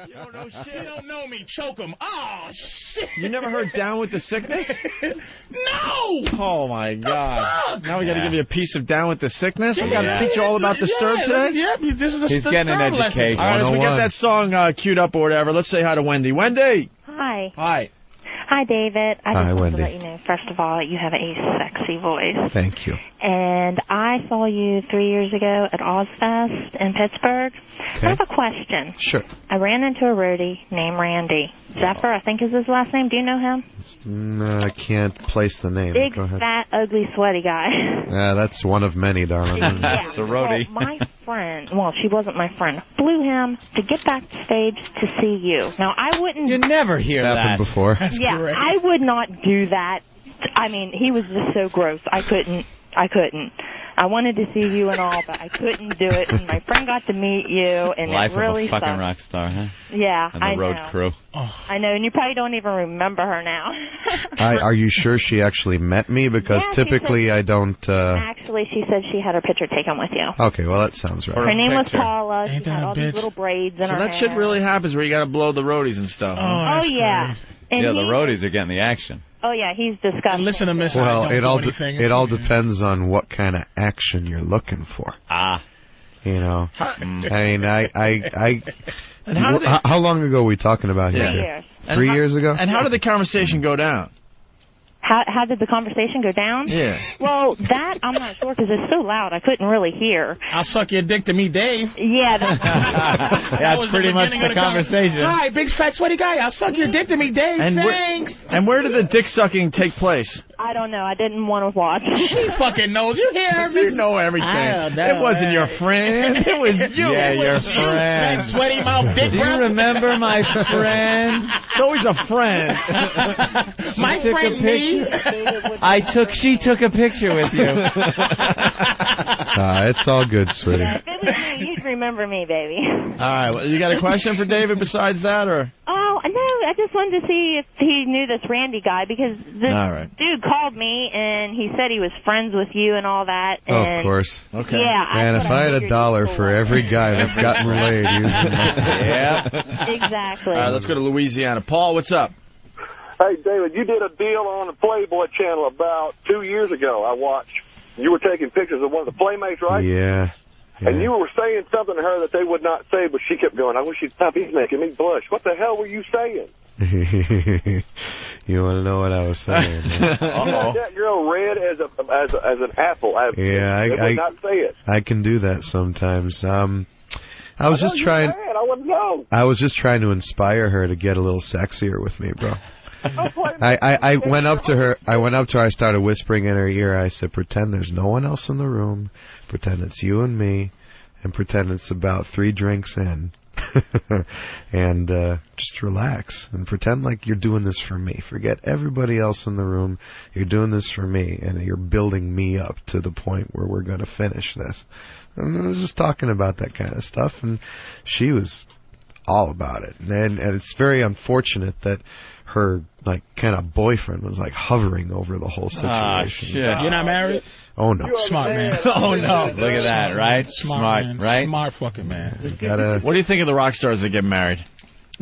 You don't know shit. You don't know me. Choke him. Oh, shit. You never heard Down with the Sickness? No! Oh, my God. Fuck? Now we got to give you a piece of Down with the Sickness? We got to Yeah. teach you all about Disturbed today? Yeah, this is a He's getting an education. All right, as we get that song queued up or whatever, let's say hi to Wendy. Wendy! Hi. Hi. Hi, David. I Hi, just want Wendy. to let you know, first of all, you have a sexy voice. Thank you. And I saw you 3 years ago at Ozfest in Pittsburgh. Okay. I have a question. Sure. I ran into a roadie named Randy. Zephyr, I think is his last name. Do you know him? I can't place the name. Big, Go ahead. fat, ugly, sweaty guy. That's one of many, darling. Yeah. It's a roadie. Well, my friend, well, she wasn't my friend, flew him to get backstage to see you. Now, I wouldn't... You never hear Happened that. before. Yeah, I would not do that. I mean, he was just so gross. I couldn't. I wanted to see you and all, but I couldn't do it. And my friend got to meet you, and Life it really of a fucking sucked. rock star, huh? Yeah, And the I road know. crew. I know, and you probably don't even remember her now. Are you sure she actually met me? Because Yeah, she typically said- I don't... Actually, she said she had her picture taken with you. Okay, well, that sounds right. Her name was picture. Paula. Ain't She had that a all these bitch? little braids in So her that shit hair. really happens where you got to blow the roadies and stuff. huh? Oh, yeah. And Yeah, the he- roadies are getting the action. Oh, yeah, he's disgusting. Listen to Miss. Well, I it don't all do anything. it all depends on what kind of action you're looking for. Ah. You know, I mean, And how did they- how long ago are we talking about here? 3 years. and 3 how- years ago? And how did the conversation go down? How did the conversation go down? Yeah. Well, that I'm not sure because it's so loud I couldn't really hear. I'll suck your dick to me, Dave. Yeah, that's That's was pretty the much beginning the of the conversation. Hi, big fat sweaty guy. I'll suck your dick to me, Dave. And Thanks. And where did the dick sucking take place? I don't know. I didn't want to watch. She fucking knows. You hear You Miss? know everything. I don't know, It wasn't your friend. It was you. Yeah, your That friend. sweaty mouth dick Do you breath. remember my friend? It's always a friend. My took a friend me. She took a picture with you. It's all good, sweetie. If it was me, you'd remember me, baby. All right. Well, you got a question for David besides that, or? Oh, no, I just wanted to see if he knew this Randy guy because this All right. dude called me and he said he was friends with you and all that. And Of course. Okay. Yeah. Man, if I had figured $1 you'd for pull every guy that's gotten laid, Yeah. Exactly. All right. Let's go to Louisiana. Paul, what's up? Hey, David, you did a deal on the Playboy channel about 2 years ago, I watched. You were taking pictures of one of the Playmates, right? Yeah. And you were saying something to her that they would not say, but she kept going, I wish he'd stop. He's making me blush. What the hell were you saying? You want to know what I was saying? You got that girl red as an apple. Yeah, They would not say it. I can do that sometimes. I was just trying. I wouldn't know. I was just trying to inspire her to get a little sexier with me, bro. I went up to her. I started whispering in her ear. I said, "Pretend there's no one else in the room. Pretend it's you and me, and pretend it's about 3 drinks in, and just relax and pretend like you're doing this for me. Forget everybody else in the room. You're doing this for me, and you're building me up to the point where we're going to finish this." And I was just talking about that kind of stuff, and she was all about it. And it's very unfortunate that her kind of boyfriend was hovering over the whole situation. Ah, shit. You're not married? Oh no. Smart man. Oh no. Look at that, right? Smart, man. Right? Smart fucking man. What do you think of the rock stars that get married?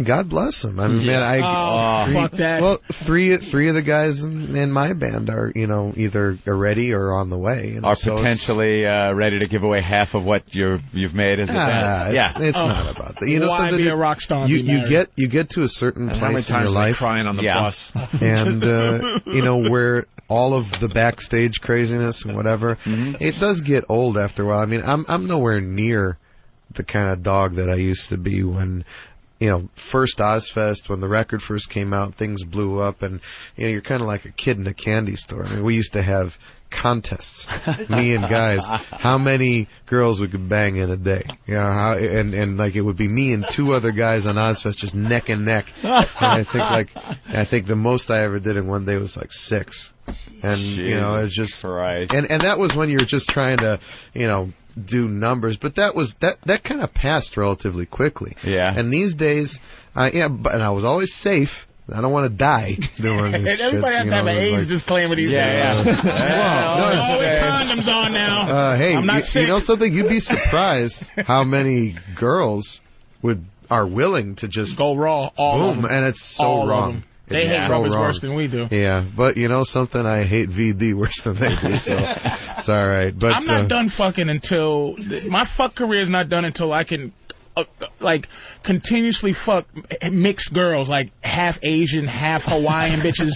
God bless them. I mean, man, fuck that. Well, three of the guys in my band are, either ready or on the way. Are potentially ready to give away half of what you've made as a band. It's not about that. Why be a rock star? You get to a certain place in your life, crying on the bus, and where all of the backstage craziness and whatever, it does get old after a while. I mean, I'm nowhere near the kind of dog that I used to be when. First Ozfest, when the record first came out, things blew up, and you're kind of like a kid in a candy store. I mean, we used to have contests, me and guys, how many girls we could bang in a day. And it would be me and 2 other guys on Ozfest just neck and neck. And I think the most I ever did in one day was 6. And it's just and that was when you're just trying to do numbers, but that kind of passed relatively quickly. Yeah. And these days, and I was always safe. I don't want to die doing this. Everybody has to have an AIDS disclaimer these days. Yeah. With condoms on now. Hey, I'm not sick. You know something? You'd be surprised how many girls would are willing to just go raw. All of boom, them. and it's so all wrong. Of them. They It's hate so rubbers wrong. worse than we do. Yeah, but you know something? I hate VD worse than they do, so it's all right. But I'm not done fucking until my fuck career is not done until I can like continuously fuck mixed girls, like half Asian, half Hawaiian bitches.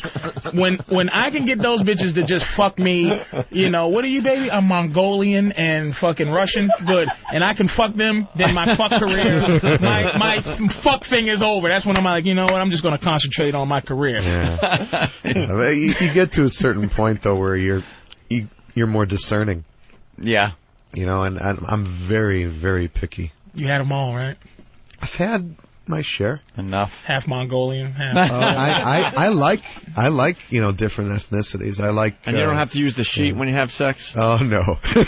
When I can get those bitches to just fuck me, you know, what are you, baby? I'm Mongolian and fucking Russian. Good. And I can fuck them, then my fuck career, my fuck thing is over. That's when I'm like, you know what? I'm just going to concentrate on my career. Yeah. You get to a certain point though where you're more discerning. Yeah. You know, and I'm very, very picky. You had them all, right? I've had my share. Enough. Half Mongolian, half. I like you know different ethnicities. I like. And you don't have to use the sheet when you have sex. Oh no. The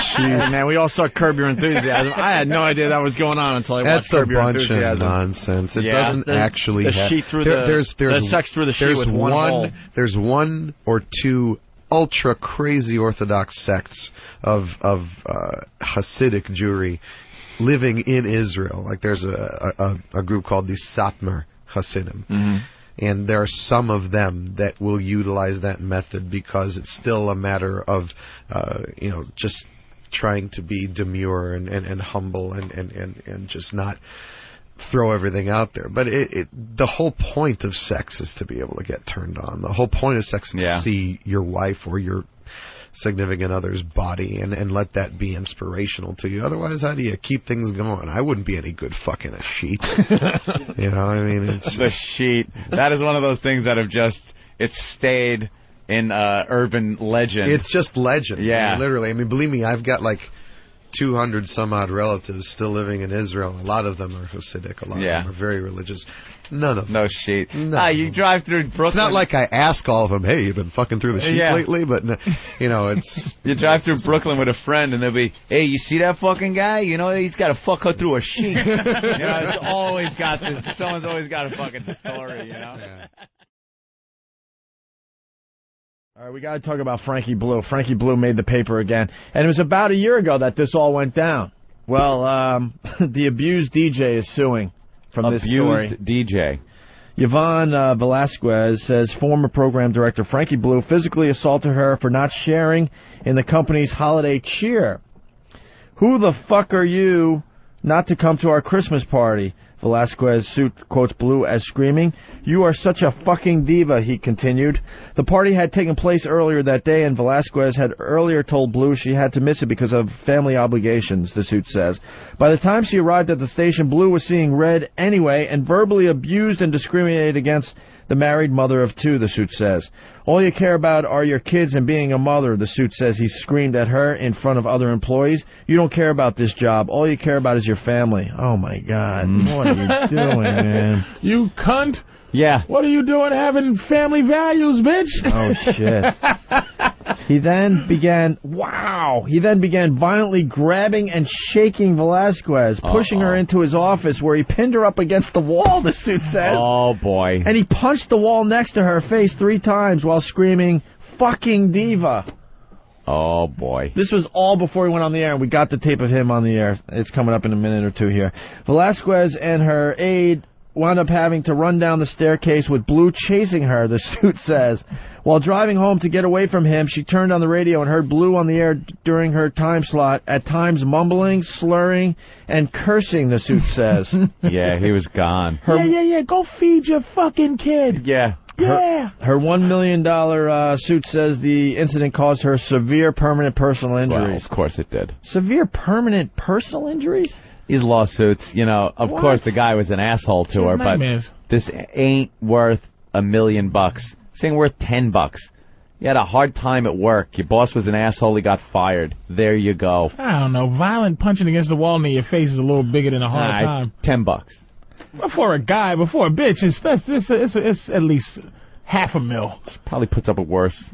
sheet. Man, we all saw Curb Your Enthusiasm. I had no idea that was going on until I watched Curb Your Enthusiasm. That's a bunch of nonsense. It doesn't actually. The sheet through the sex through the sheet with one hole. There's one or two ultra crazy Orthodox sects of Hasidic Jewry living in Israel. Like there's a group called the Satmar Hasidim. Mm-hmm. And there are some of them that will utilize that method because it's still a matter of, you know, just trying to be demure and humble and just not throw everything out there. But the whole point of sex is to be able to get turned on. The whole point of sex is to see your wife or your significant other's body and let that be inspirational to you. Otherwise, how do you keep things going? I wouldn't be any good fucking a sheet. You know, I mean, it's the sheet. That is one of those things that have just stayed in urban legend. It's just legend. Yeah, I mean, literally. I mean, believe me, I've got like 200 some odd relatives still living in Israel. A lot of them are Hasidic. A lot of them are very religious. None of them. No sheet. You drive through Brooklyn. It's not like I ask all of them, hey, you've been fucking through the sheet lately? But, you know, it's... You drive through Brooklyn with a friend and they'll be, hey, you see that fucking guy? You know, he's got to fuck her through a sheet. You know, it's always got this. Someone's always got a fucking story, you know? Yeah. All right, we got to talk about Frankie Blue. Frankie Blue made the paper again. And it was about a year ago that this all went down. Well, the abused DJ is suing from this story. Abused DJ. Yvonne Velasquez says former program director Frankie Blue physically assaulted her for not sharing in the company's holiday cheer. Who the fuck are you not to come to our Christmas party? Velasquez suit quotes Blue as screaming. You are such a fucking diva, he continued. The party had taken place earlier that day, and Velasquez had earlier told Blue she had to miss it because of family obligations, the suit says. By the time she arrived at the station, Blue was seeing red anyway and verbally abused and discriminated against the married mother of two, the suit says. All you care about are your kids and being a mother, the suit says. He screamed at her in front of other employees. You don't care about this job. All you care about is your family. Oh, my God. What are you doing, man? You cunt. Yeah. What are you doing having family values, bitch? Oh, shit. He then began violently grabbing and shaking Velasquez, pushing her into his office where he pinned her up against the wall, the suit says. Oh, boy. And he punched the wall next to her face 3 times while screaming, fucking diva. Oh, boy. This was all before he went on the air, and we got the tape of him on the air. It's coming up in a minute or two here. Velasquez and her aide wound up having to run down the staircase with Blue chasing her, the suit says. While driving home to get away from him, she turned on the radio and heard Blue on the air during her time slot, at times mumbling, slurring, and cursing, the suit says. Yeah, he was gone. Yeah, go feed your fucking kid. Yeah. Her $1 million suit says the incident caused her severe permanent personal injuries. Well, of course it did. Severe permanent personal injuries? These lawsuits, you know, of course the guy was an asshole to her, but this ain't worth $1 million. This ain't worth $10. You had a hard time at work. Your boss was an asshole. He got fired. There you go. I don't know. Violent punching against the wall near your face is a little bigger than a hard time. $10. Before a guy, before a bitch, it's at least $500,000. Probably puts up with worse.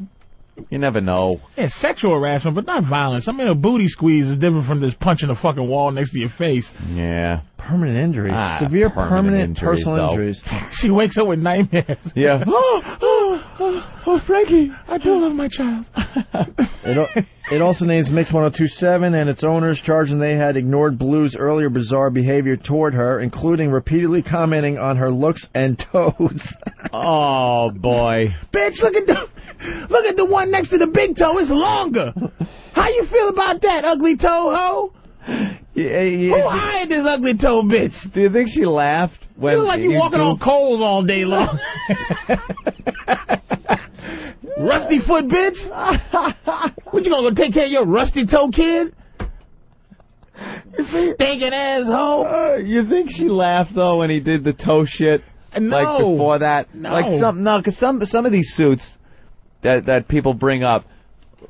You never know. Yeah, sexual harassment, but not violence. I mean, a booty squeeze is different from just punching a fucking wall next to your face. Yeah. Permanent injuries. Severe permanent personal injuries. She wakes up with nightmares. Yeah. Oh, Frankie, I do love my child. It also names Mix 1027 and its owners, charging they had ignored Blue's earlier bizarre behavior toward her, including repeatedly commenting on her looks and toes. Oh, boy. Bitch, look at the one next to the big toe. It's longer. How you feel about that, ugly toe ho? Who hired this ugly toe bitch? Do you think she laughed when you look like you're walking on coals all day long? Rusty foot bitch? What, you gonna go take care of your rusty toe kid? Stinking asshole. You think she laughed though when he did the toe shit? No. Like before that? No. Like because some of these suits that people bring up,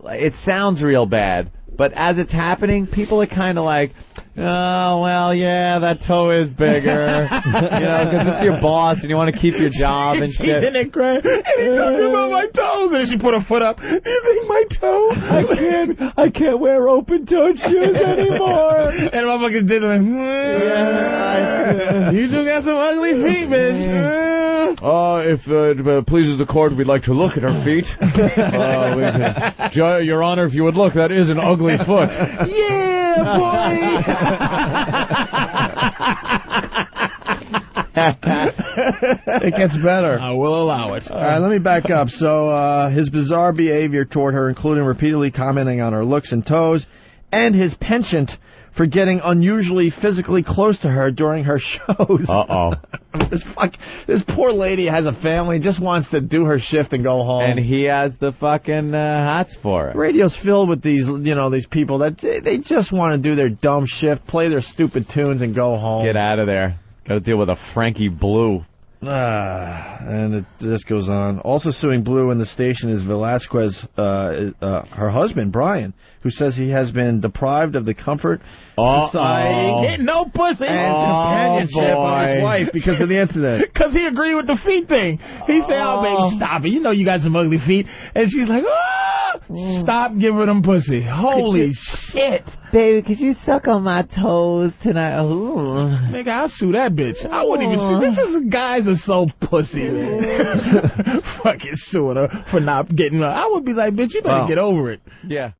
it sounds real bad. But as it's happening, people are kind of like, oh, well, yeah, that toe is bigger. Because it's your boss and you want to keep your job and shit. She's in there crying, and he's talking about my toes. And she put her foot up. Do you think my toe? I can't wear open-toed shoes anymore. And the motherfucker did like, you do got some ugly feet, bitch. If it pleases the court, we'd like to look at her feet. Your Honor, if you would look, that is an ugly foot. Yeah, boy! It gets better. I will allow it. All right, let me back up. So his bizarre behavior toward her, including repeatedly commenting on her looks and toes, and his penchant for getting unusually physically close to her during her shows. Uh-oh. This poor lady has a family, just wants to do her shift and go home. And he has the fucking hots for it. Radio's filled with these people that they just want to do their dumb shift, play their stupid tunes, and go home. Get out of there. Got to deal with a Frankie Blue. And this goes on. Also suing Blue in the station is Velasquez, her husband, Brian, who says he has been deprived of the comfort, society, getting no pussy, and companionship of his wife because of the incident. Because he agreed with the feet thing. He said, oh, baby, stop it. You know you got some ugly feet. And she's like, stop giving them pussy. Holy shit. Baby, could you suck on my toes tonight? Ooh. Nigga, I'll sue that bitch. I wouldn't even sue. This is guys are so pussy, man. Fucking suing her for not getting her. I would be like, bitch, you better get over it. Yeah.